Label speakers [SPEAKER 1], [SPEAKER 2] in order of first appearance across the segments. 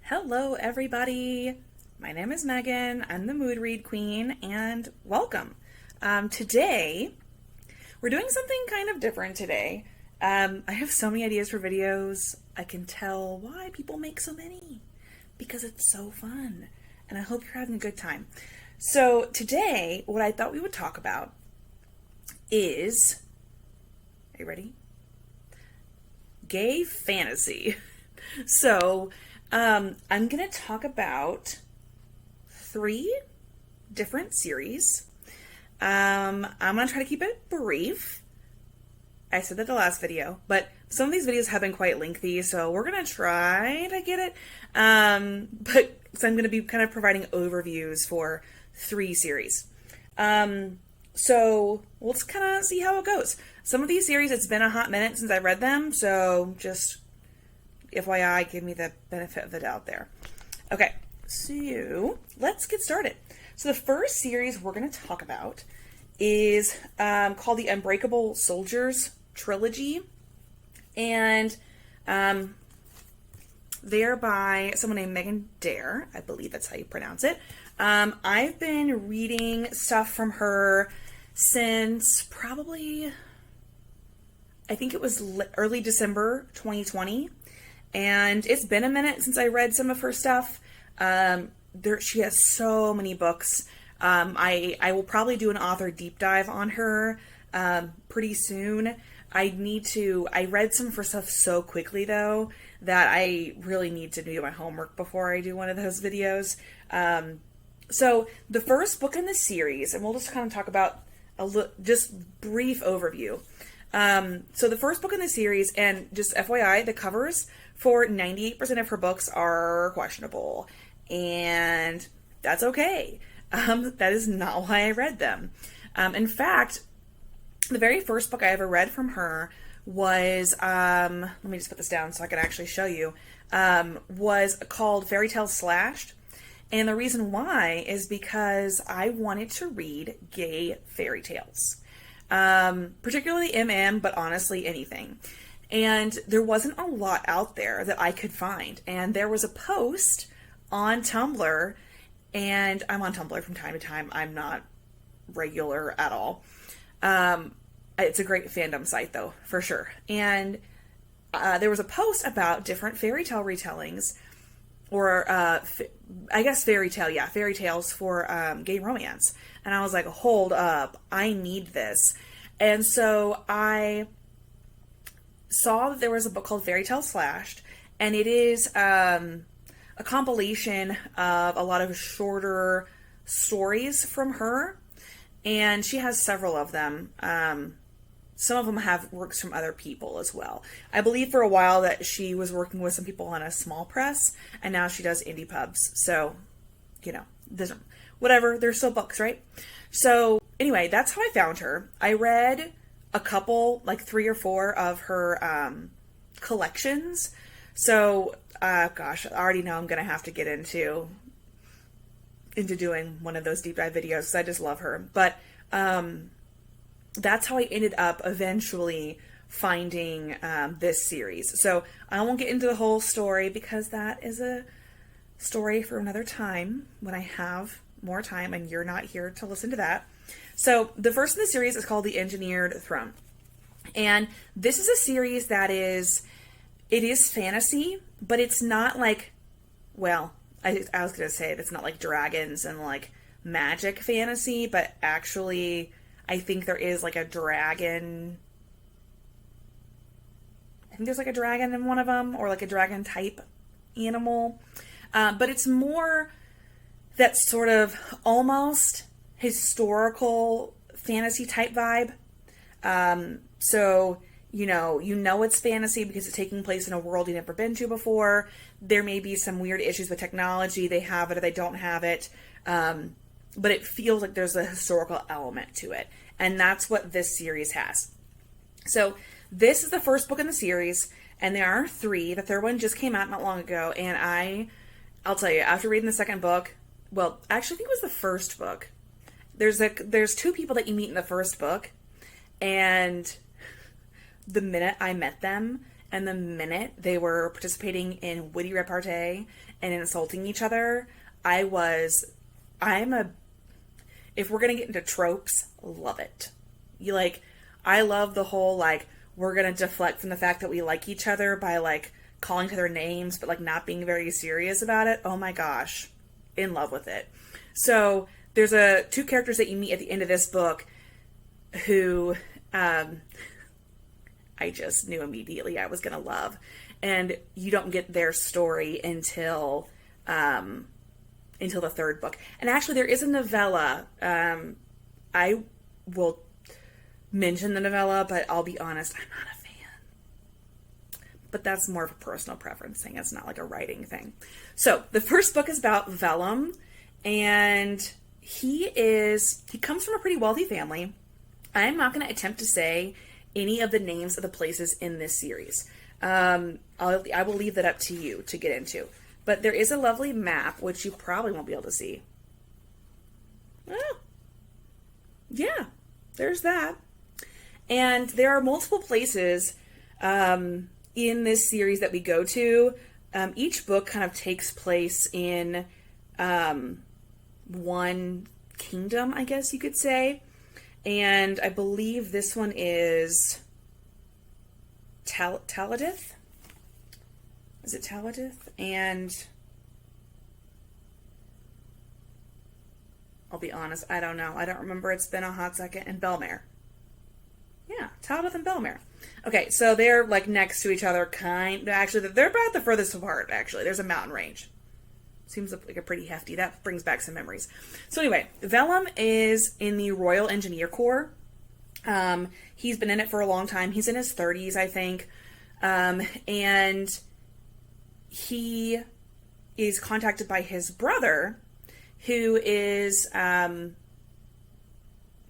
[SPEAKER 1] Hello, everybody. My name is Megan. I'm the Mood Read Queen, and welcome. Today, we're doing something kind of different today. I have so many ideas for videos. I can tell why people make so many, because it's so fun, and I hope you're having a good time. So today, what I thought we would talk about is, are you ready? Gay fantasy. So, I'm going to talk about 3 different series. I'm going to try to keep it brief. I said that the last video, but some of these videos have been quite lengthy, so we're going to try to get it. So I'm going to be kind of providing overviews for 3 series. So let's kind of see how it goes. Some of these series, it's been a hot minute since I read them, so just FYI, give me the benefit of the doubt there. Okay, so let's get started. So the first series we're going to talk about is called the Unbreakable Soldiers trilogy, and they're by someone named Megan Derr. I believe that's how you pronounce it. I've been reading stuff from her since probably, I think it was early December 2020. And it's been a minute since I read some of her stuff. She has so many books. I will probably do an author deep dive on her pretty soon. I read some of her stuff so quickly, though, that I really need to do my homework before I do one of those videos. So the first book in the series, and we'll just kind of talk about just brief overview. So the first book in the series, and just FYI, the covers for 98% of her books are questionable, and that's okay. That is not why I read them. In fact, the very first book I ever read from her was, let me just put this down so I can actually show you, was called Fairy Tales Slashed. And the reason why is because I wanted to read gay fairy tales. Particularly MM, but honestly anything. And there wasn't a lot out there that I could find. And there was a post on Tumblr, and I'm on Tumblr from time to time. I'm not regular at all. It's a great fandom site, though, for sure. And there was a post about different fairy tale retellings, or I guess fairy tales for gay romance. And I was like, hold up, I need this. And so I saw that there was a book called Fairy Tales Slashed, and it is a compilation of a lot of shorter stories from her, and she has several of them. Some of them have works from other people as well. I believe for a while that she was working with some people on a small press, and now she does indie pubs. So, whatever, they're still books, right? So anyway, that's how I found her. I read a couple, like 3 or 4 of her collections. So, gosh, I already know I'm going to have to get into doing one of those deep dive videos because I just love her. But that's how I ended up eventually finding this series. So I won't get into the whole story because that is a story for another time when I have more time and you're not here to listen to that. So the first in the series is called The Engineered Throne. And this is a series that it is fantasy, but it's not like, well, I was going to say it's not like dragons and like magic fantasy, but actually I think there is like a dragon. I think there's like a dragon in one of them, or like a dragon type animal. But it's more that sort of almost historical fantasy type vibe. So, you know it's fantasy because it's taking place in a world you've never been to before. There may be some weird issues with technology. They have it or they don't have it. But it feels like there's a historical element to it. And that's what this series has. So this is the first book in the series, and there are 3. The third one just came out not long ago, and I'll tell you, after reading the second book, well, actually I think it was the first book. There's 2 people that you meet in the first book, and the minute I met them and the minute they were participating in witty repartee and insulting each other, if we're going to get into tropes, love it. I love the whole, like, we're going to deflect from the fact that we like each other by, like, calling each other names, but, like, not being very serious about it. Oh my gosh. In love with it. So there's two characters that you meet at the end of this book who I just knew immediately I was going to love. And you don't get their story until the third book. And actually, there is a novella. I will mention the novella, but I'll be honest, I'm not a fan. But that's more of a personal preference thing. It's not like a writing thing. So the first book is about Vellum, and he comes from a pretty wealthy family. I'm not going to attempt to say any of the names of the places in this series. I will leave that up to you to get into. But there is a lovely map, which you probably won't be able to see. Oh, yeah, there's that. And there are multiple places in this series that we go to. Each book kind of takes place in one kingdom, I guess you could say. And I believe this one is Taladith? Is it Taladith? And I'll be honest, I don't know. I don't remember. It's been a hot second. And Belmare. Yeah, Taladith and Belmare. Okay, so they're like next to each other, actually, they're about the furthest apart, actually. There's a mountain range. Seems like a pretty hefty. That brings back some memories. So anyway, Vellum is in the Royal Engineer Corps. He's been in it for a long time. He's in his 30s, I think. And he is contacted by his brother, who is, I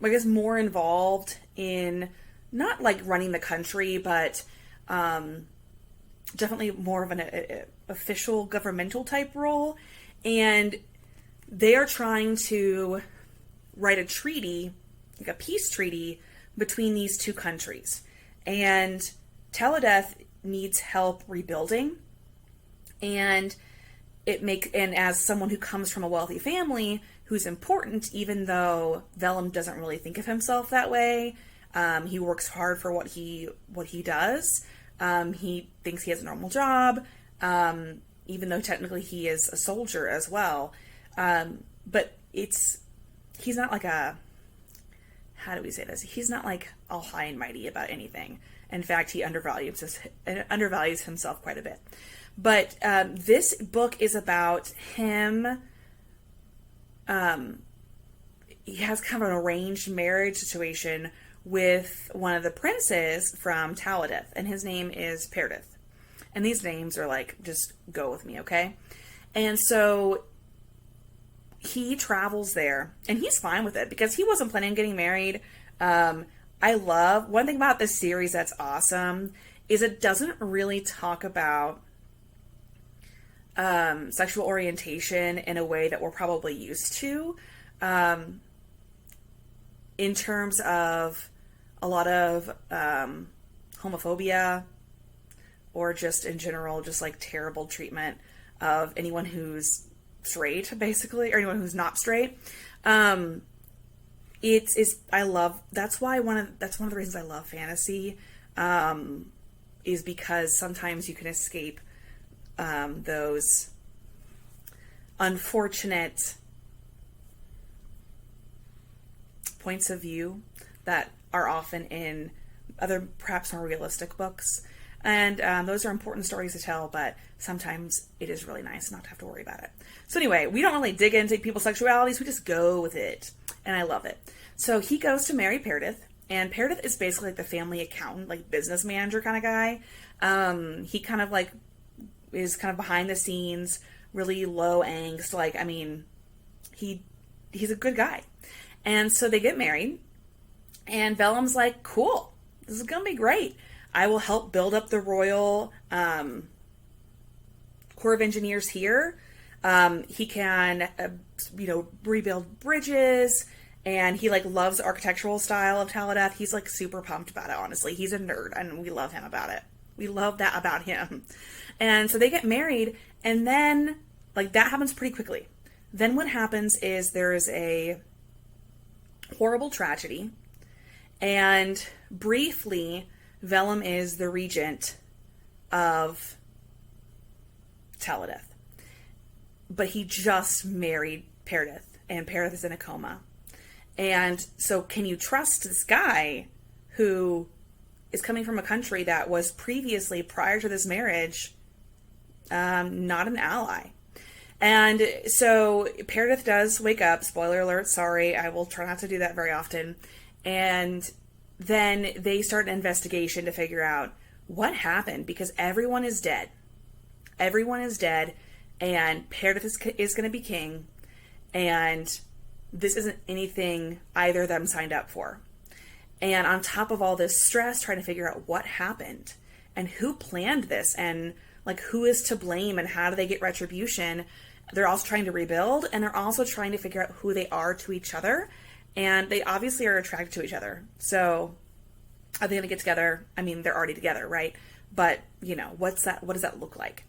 [SPEAKER 1] guess, more involved in not like running the country, but definitely more of an official governmental type role. And they are trying to write a treaty, like a peace treaty, between these two countries. And Taladith needs help rebuilding. And as someone who comes from a wealthy family who's important, even though Vellum doesn't really think of himself that way, he works hard for what he does. He thinks he has a normal job, even though technically he is a soldier as well. But he's not like how do we say this? He's not like all high and mighty about anything. In fact, he undervalues himself quite a bit. But this book is about him. He has kind of an arranged marriage situation with one of the princes from Taladith, and his name is Perdith. And these names are like, just go with me, okay? And so he travels there, and he's fine with it because he wasn't planning on getting married. One thing about this series that's awesome is it doesn't really talk about sexual orientation in a way that we're probably used to, in terms of a lot of homophobia, or just in general, just like terrible treatment of anyone who's straight, basically, or anyone who's not straight. That's why one of the reasons I love fantasy, is because sometimes you can escape those unfortunate points of view that are often in other, perhaps more realistic books. And those are important stories to tell, but sometimes it is really nice not to have to worry about it. So anyway, we don't really dig into people's sexualities, we just go with it. And I love it. So he goes to marry Perdith, and Perdith is basically like the family accountant, like business manager kind of guy. He kind of like is kind of behind the scenes, really low angst. Like, I mean, he's a good guy. And so they get married, and Vellum's like, cool, this is going to be great. I will help build up the Royal Corps of Engineers here. He can, rebuild bridges, and he like loves the architectural style of Taladith. He's like super pumped about it, honestly. He's a nerd, and we love him about it. We love that about him. And so they get married, and then, like, that happens pretty quickly. Then what happens is there is a horrible tragedy, and briefly, Vellum is the regent of Taladeth. But he just married Peridith, and Peridith is in a coma. And so can you trust this guy who is coming from a country that was previously, prior to this marriage, not an ally? And so Peridith does wake up. Spoiler alert, sorry, I will try not to do that very often. And then they start an investigation to figure out what happened, because everyone is dead. Everyone is dead, and Peridith is going to be king, and this isn't anything either of them signed up for. And on top of all this stress, trying to figure out what happened and who planned this, and like who is to blame and how do they get retribution. They're also trying to rebuild, and they're also trying to figure out who they are to each other. And they obviously are attracted to each other. So are they going to get together? I mean, they're already together, right? But, you know, what does that look like?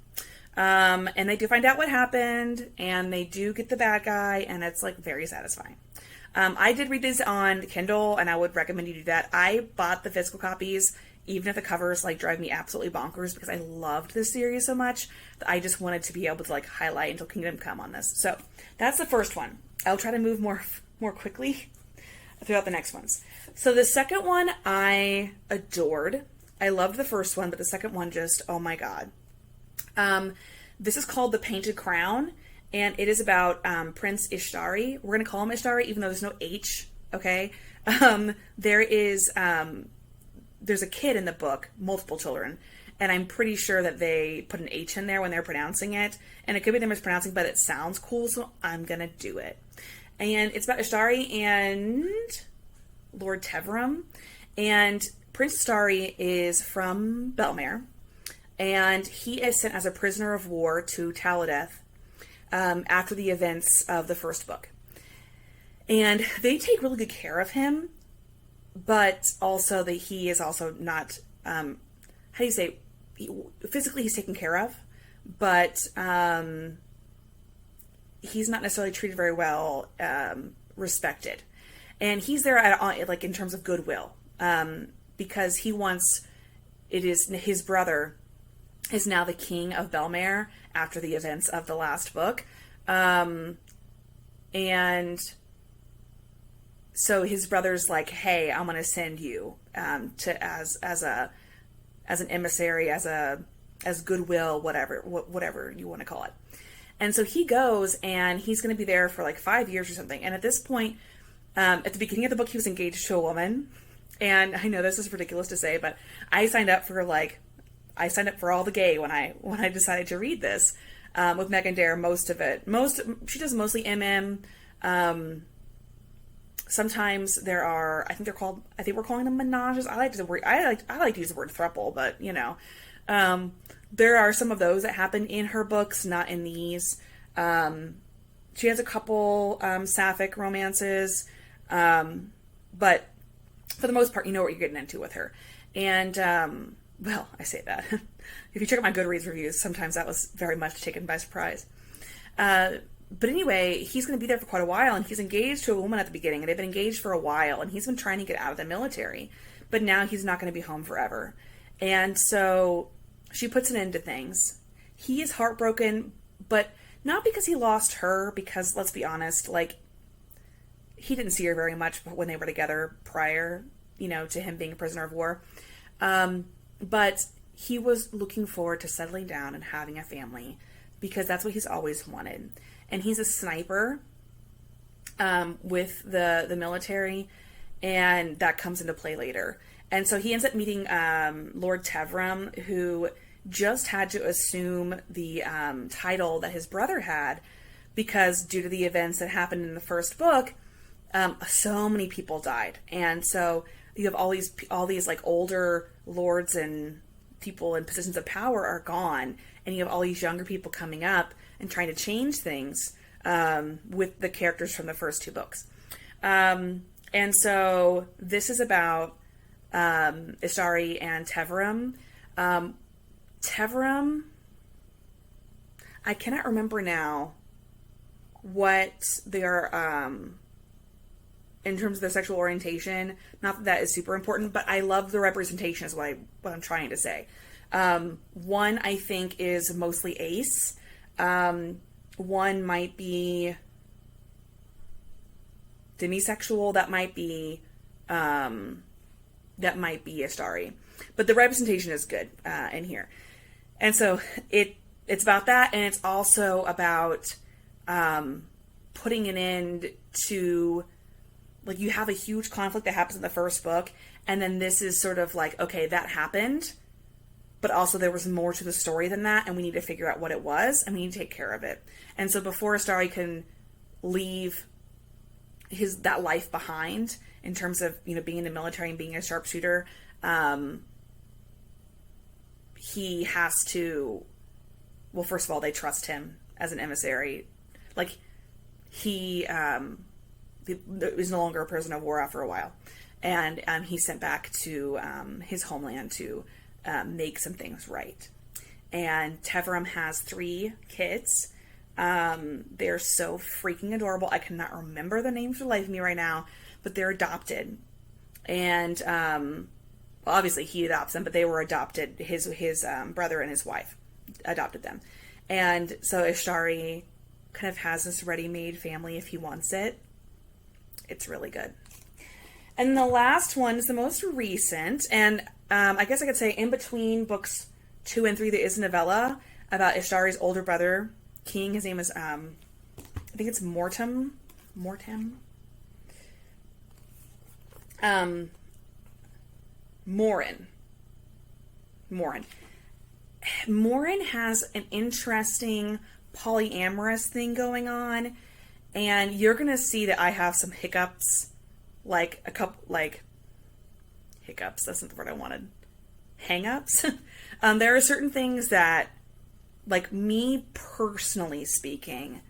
[SPEAKER 1] And they do find out what happened, and they do get the bad guy, and it's like very satisfying. I did read these on Kindle, and I would recommend you do that. I bought the physical copies, even if the covers like drive me absolutely bonkers, because I loved this series so much that I just wanted to be able to like highlight until Kingdom Come on this. So that's the first one. I'll try to move more quickly throughout the next ones. So the second one I adored. I loved the first one, but the second one just, oh my God. This is called The Painted Crown, and it is about Prince Ishtari. We're going to call him Ishtari, even though there's no H, okay? There's a kid in the book, multiple children, and I'm pretty sure that they put an H in there when they're pronouncing it, and it could be them mispronouncing, but it sounds cool, so I'm going to do it. And it's about Ishtari and Lord Teveram, and Prince Ishtari is from Belmare, and he is sent as a prisoner of war to Taladeth after the events of the first book. And they take really good care of him, but also that he is also not, physically he's taken care of, but he's not necessarily treated very well, respected. And he's there like in terms of goodwill, because he wants, it is his brother is now the king of Belmare after the events of the last book. And so his brother's like, hey, I'm going to send you as an emissary, as goodwill, whatever you want to call it. And so he goes, and he's going to be there for like 5 years or something. And at this point, at the beginning of the book, he was engaged to a woman. And I know this is ridiculous to say, but I signed up for all the gay when I decided to read this, with Megan Derr, most of it. She does mostly MM. Sometimes there are, I think we're calling them menages. I like to use the word throuple, but you know, there are some of those that happen in her books, not in these. She has a couple, sapphic romances, but for the most part, you know what you're getting into with her. And, well, I say that. If you check out my Goodreads reviews, sometimes that was very much taken by surprise. But anyway, he's going to be there for quite a while, and he's engaged to a woman at the beginning, and they've been engaged for a while, and he's been trying to get out of the military, but now he's not going to be home forever. And so she puts an end to things. He is heartbroken, but not because he lost her, because let's be honest, like, he didn't see her very much when they were together prior, you know, to him being a prisoner of war. But he was looking forward to settling down and having a family, because that's what he's always wanted. And he's a sniper with the military, and that comes into play later. And so he ends up meeting Lord Teveram, who just had to assume the title that his brother had, because due to the events that happened in the first book, so many people died. And so you have all these like older lords and people in positions of power are gone, and you have all these younger people coming up and trying to change things with the characters from the first two books. And so this is about Ishtari and Teveram. Teveram, I cannot remember now what their, in terms of their sexual orientation, not that that is super important, but I love the representation is what I'm trying to say. One, I think, is mostly ace. One might be demisexual. That might be Astari. But the representation is good in here. And so it's about that, and it's also about putting an end to, like, you have a huge conflict that happens in the first book, and then this is sort of like, okay, that happened, but also there was more to the story than that, and we need to figure out what it was, and we need to take care of it. And so before Astari can leave that life behind, in terms of, you know, being in the military and being a sharpshooter, he has to, well, first of all, they trust him as an emissary. Like, he is no longer a prisoner of war after a while. And he's sent back to his homeland to make some things right. And Teveram has 3 kids. They're so freaking adorable. I cannot remember the names for the life of me right now, but they're adopted. And well, obviously he adopts them, but they were adopted. His brother and his wife adopted them. And so Astari kind of has this ready-made family if he wants it. It's really good. And the last one is the most recent, and I guess I could say in between books 2 and 3 there is a novella about Ashtari's older brother, King. His name is, I think it's Mortum Mortem. Morin has an interesting polyamorous thing going on, and you're gonna see that I have some hiccups, like a couple, like hiccups, that's not the word I wanted, hang-ups. There are certain things that, like, me personally speaking,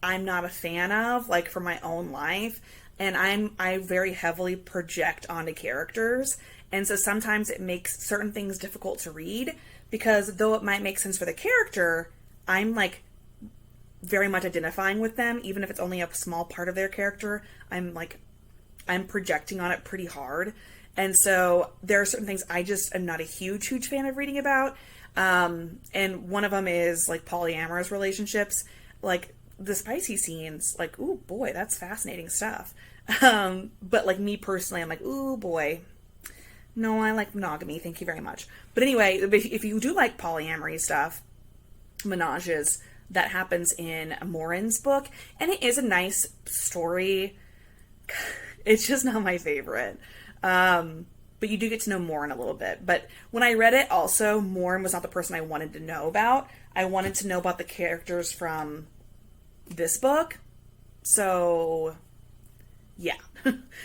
[SPEAKER 1] I'm not a fan of, like, for my own life, and I very heavily project onto characters, and so sometimes it makes certain things difficult to read, because though it might make sense for the character, I'm, like, very much identifying with them, even if it's only a small part of their character. I'm projecting on it pretty hard, and so there are certain things I just am not a huge fan of reading about, and one of them is, like, polyamorous relationships, like, the spicy scenes, like, ooh, boy, that's fascinating stuff. But, like, me personally, I'm like, ooh, boy, no, I like monogamy, thank you very much. But anyway, if you do like polyamory stuff, menages, that happens in Morin's book, and it is a nice story. It's just not my favorite. But you do get to know Morin a little bit. But when I read it, also, Morin was not the person I wanted to know about. I wanted to know about the characters from this book. So, yeah.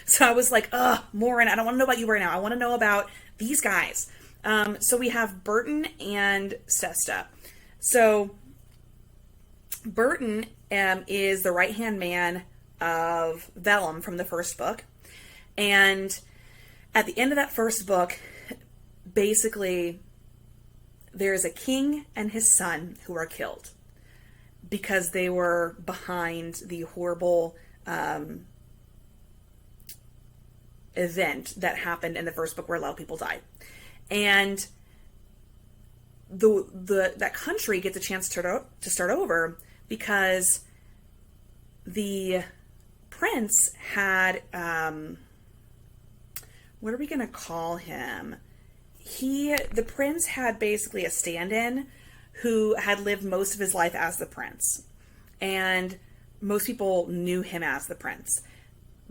[SPEAKER 1] So I was like, Morin, I don't want to know about you right now. I want to know about these guys. So we have Burton and Sesta. So Burton is the right-hand man of Vellum from the first book. And at the end of that first book, basically, there's a king and his son who are killed because they were behind the horrible event that happened in the first book where a lot of people died. And that country gets a chance to start over because the prince had, what are we going to call him? The prince had basically a stand-in who had lived most of his life as the prince. And most people knew him as the prince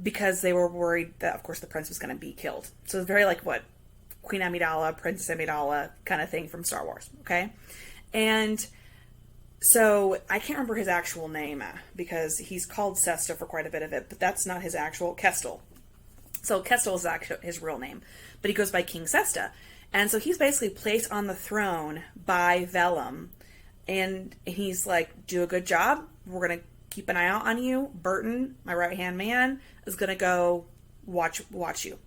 [SPEAKER 1] because they were worried that, of course, the prince was going to be killed. So it's very like what Queen Amidala, Princess Amidala kind of thing from Star Wars, okay? And so I can't remember his actual name because he's called Sesta for quite a bit of it, but that's not his actual Kestel. So Kestel is actually his real name, but he goes by King Sesta. And so he's basically placed on the throne by Vellum, and he's like, do a good job. We're going to keep an eye out on you. Burton, my right-hand man, is going to go watch you.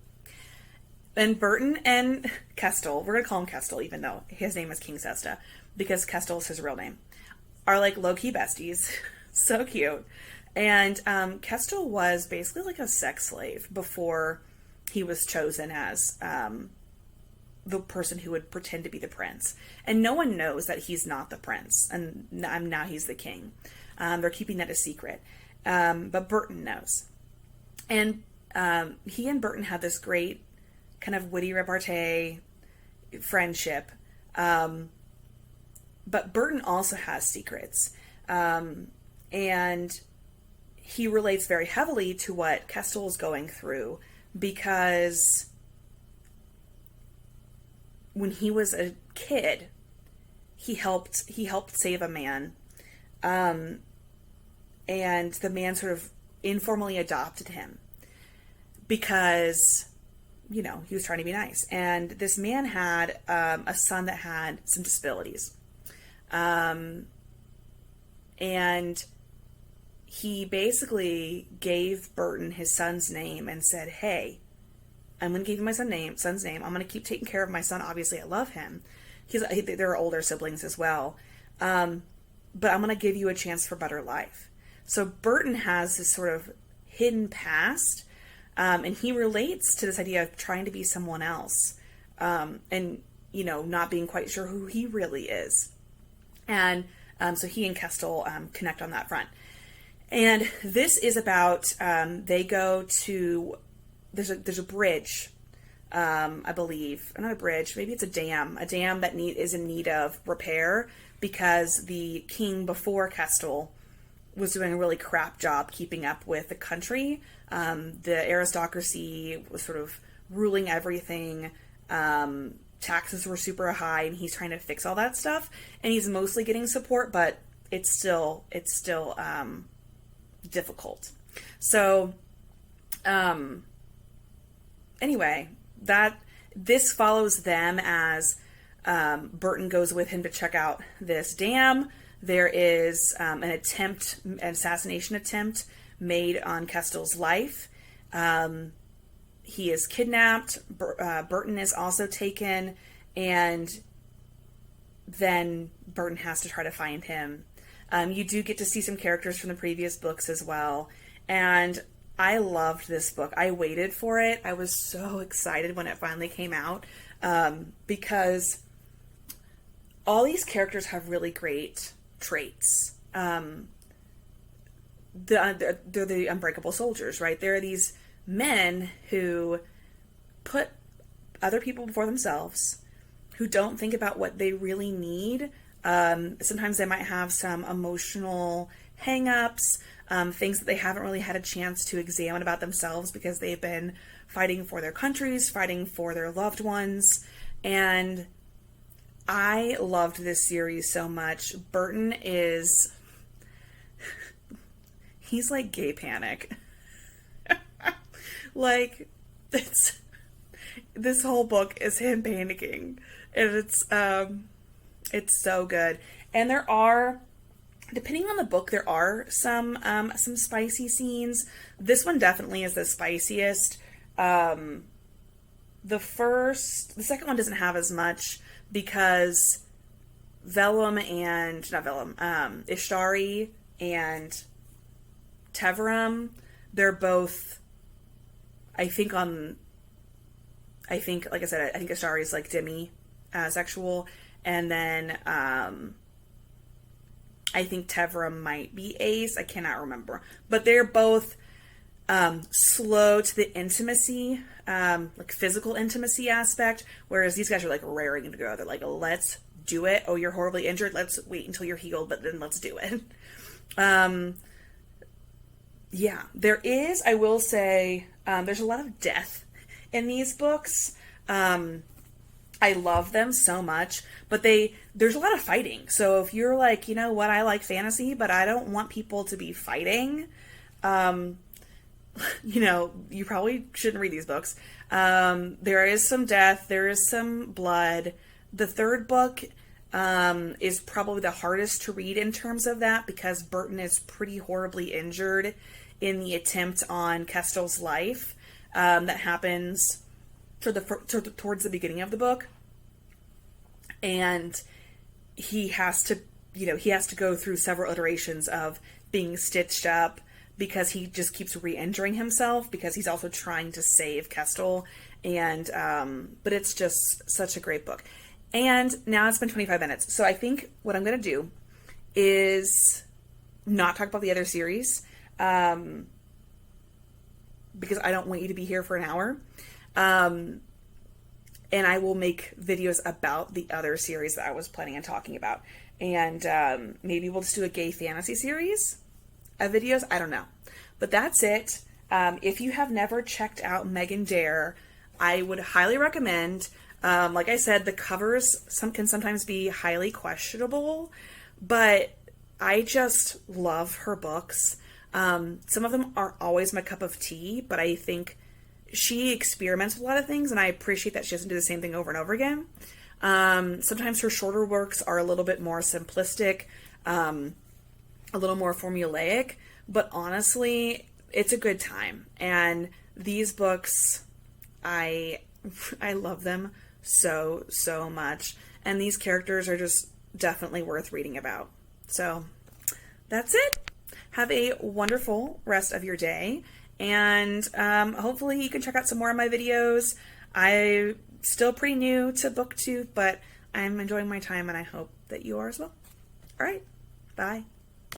[SPEAKER 1] And Burton and Kestel, we're going to call him Kestel, even though his name is King Sesta, because Kestel is his real name, are like low-key besties. So cute. And Kestel was basically like a sex slave before he was chosen as the person who would pretend to be the prince. And no one knows that he's not the prince, and now he's the king. They're keeping that a secret. But Burton knows. And he and Burton had this great kind of witty repartee friendship. But Burton also has secrets. And he relates very heavily to what Kestel is going through, because when he was a kid, he helped save a man. And the man sort of informally adopted him because, he was trying to be nice. And this man had a son that had some disabilities. And he basically gave Burton his son's name and said, hey, I'm going to give you my son's name. I'm going to keep taking care of my son. Obviously, I love him. There are older siblings as well. But I'm going to give you a chance for better life. So Burton has this sort of hidden past, and he relates to this idea of trying to be someone else, and, not being quite sure who he really is. And so he and Kestel connect on that front. And this is about, they go to, there's a bridge, I believe, not a bridge, maybe it's a dam that is in need of repair, because the king before Kestel was doing a really crap job keeping up with the country. The aristocracy was sort of ruling everything. Taxes were super high, and he's trying to fix all that stuff. And he's mostly getting support, but it's still difficult. So, anyway, this follows them as Burton goes with him to check out this dam. There is an assassination attempt made on Kestel's life. He is kidnapped. Burton is also taken, and then Burton has to try to find him. You do get to see some characters from the previous books as well, and I loved this book. I waited for it. I was so excited when it finally came out, because all these characters have really great traits. They're the Unbreakable Soldiers, right? They're these men who put other people before themselves, who don't think about what they really need. Sometimes they might have some emotional hang-ups, things that they haven't really had a chance to examine about themselves because they've been fighting for their countries, fighting for their loved ones. And I loved this series so much. Burton he's like gay panic. Like, this whole book is him panicking, and it's so good. And there are, depending on the book, there are some spicy scenes. This one definitely is the spiciest. The second one doesn't have as much, because Ishtari and Teveram, they're both, I think, like I said, I think Ishtari is like demisexual, and then I think Teveram might be ace. I cannot remember, but they're both slow to the intimacy, like physical intimacy aspect, whereas these guys are like raring to go. They're like, let's do it. Oh, you're horribly injured. Let's wait until you're healed, but then let's do it. Yeah, there is, I will say, there's a lot of death in these books. I love them so much, but there's a lot of fighting. So if you're like, you know what, I like fantasy, but I don't want people to be fighting, you probably shouldn't read these books. There is some death, there is some blood. The third book is probably the hardest to read in terms of that, because Burton is pretty horribly injured in the attempt on Kestel's life that happens towards the beginning of the book, and he has to, he has to go through several iterations of being stitched up because he just keeps re-injuring himself because he's also trying to save Kestel. And, but it's just such a great book. And now it's been 25 minutes. So I think what I'm going to do is not talk about the other series, because I don't want you to be here for an hour. And I will make videos about the other series that I was planning on talking about. And maybe we'll just do a gay fantasy series of videos. I don't know. But that's it. If you have never checked out Megan Derr, I would highly recommend. Like I said, the covers can sometimes be highly questionable, but I just love her books. Some of them aren't always my cup of tea, but I think she experiments with a lot of things, and I appreciate that she doesn't do the same thing over and over again. Sometimes her shorter works are a little bit more simplistic, a little more formulaic, but honestly, it's a good time. And these books, I love them so much. And these characters are just definitely worth reading about. So that's it. Have a wonderful rest of your day. And hopefully you can check out some more of my videos. I'm still pretty new to BookTube, but I'm enjoying my time, and I hope that you are as well. All right. Bye.